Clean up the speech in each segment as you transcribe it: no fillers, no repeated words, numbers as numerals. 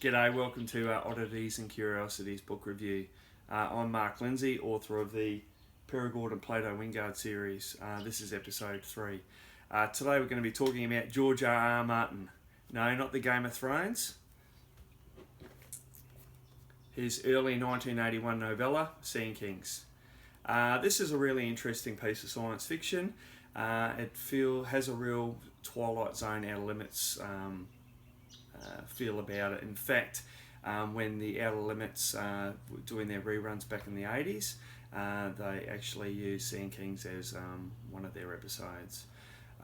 G'day, welcome to Oddities and Curiosities Book Review. I'm Marc Lindsay, author of the Perigord and Plato Wingard series. This is episode 3. Today we're going to be talking about George R.R. Martin. No, not the Game of Thrones. His early 1981 novella, Sandkings. This is a really interesting piece of science fiction. It has a real Twilight Zone Outer Limits feel about it. In fact, when the Outer Limits were doing their reruns back in the 80s, they actually used Sandkings as one of their episodes.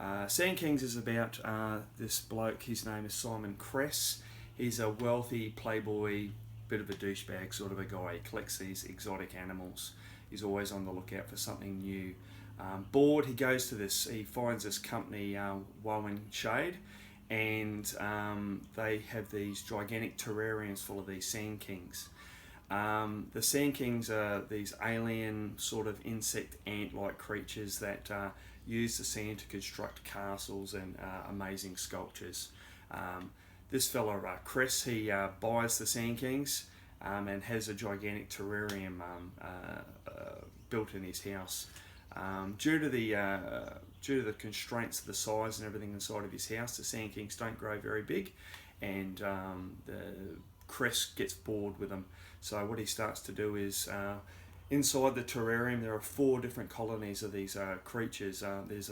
Sandkings is about this bloke. His name is Simon Cress. He's a wealthy playboy, bit of a douchebag sort of a guy. He collects these exotic animals. He's always on the lookout for something new. Bored, he finds this company, Wowen Shade, and they have these gigantic terrariums full of these Sandkings. The Sandkings are these alien sort of insect ant-like creatures that use the sand to construct castles and amazing sculptures. This fella, Chris, he buys the Sandkings and has a gigantic terrarium built in his house. Due to the constraints of the size and everything inside of his house, the Sandkings don't grow very big, and the Cress gets bored with them. So what he starts to do is, inside the terrarium there are 4 different colonies of these creatures. There's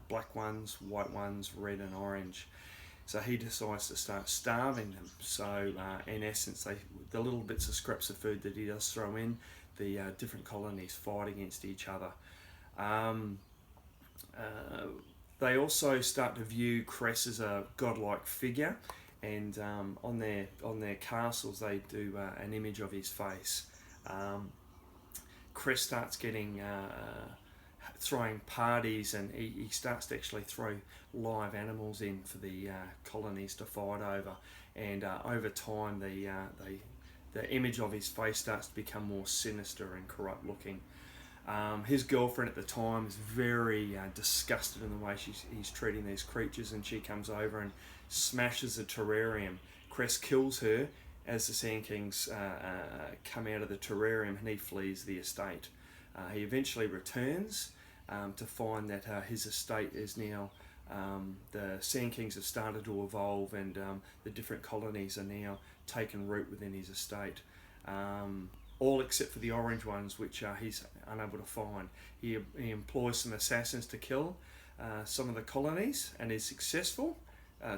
black ones, white ones, red and orange. So he decides to start starving them. So in essence, the little bits of scraps of food that he does throw in, the different colonies fight against each other. They also start to view Cress as a godlike figure, and on their castles they do an image of his face. Cress starts throwing parties, and he starts to actually throw live animals in for the colonies to fight over, and over time the image of his face starts to become more sinister and corrupt looking. His girlfriend at the time is very disgusted in the way he's treating these creatures, and she comes over and smashes the terrarium. Cress kills her as the Sandkings come out of the terrarium, and he flees the estate. He eventually returns to find that his estate is now, the Sandkings have started to evolve, and the different colonies are now taking root within his estate. All except for the orange ones, which he's unable to find. He employs some assassins to kill some of the colonies, and is successful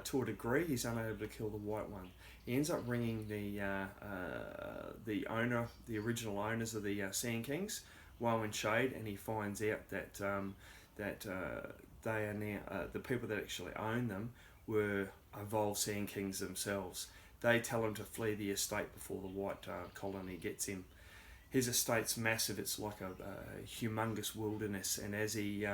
to a degree. He's unable to kill the white one. He ends up ringing the original owners of the Sandkings, Wowen Shade, and he finds out that they are now the people that actually own them were evolved Sandkings themselves. They tell him to flee the estate before the white colony gets him. His estate's massive. It's like a humongous wilderness, and as he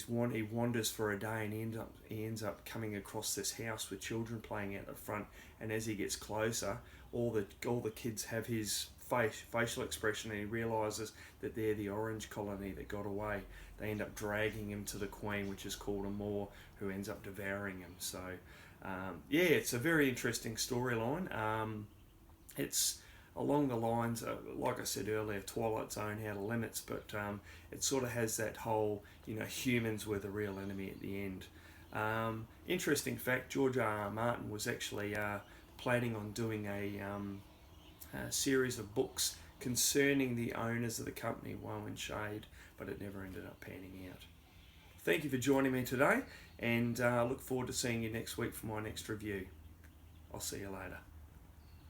wanders for a day, and he ends up coming across this house with children playing out the front. And as he gets closer, all the kids have his facial expression, and he realizes that they're the orange colony that got away. They end up dragging him to the queen, which is called a Moor, who ends up devouring him. So it's a very interesting storyline. It's along the lines, like I said earlier, Twilight Zone Outer Limits, but it sort of has that whole, humans were the real enemy at the end. Interesting fact, George R.R. Martin was actually planning on doing a series of books concerning the owners of the company, Wowen Shade, but it never ended up panning out. Thank you for joining me today, and look forward to seeing you next week for my next review. I'll see you later.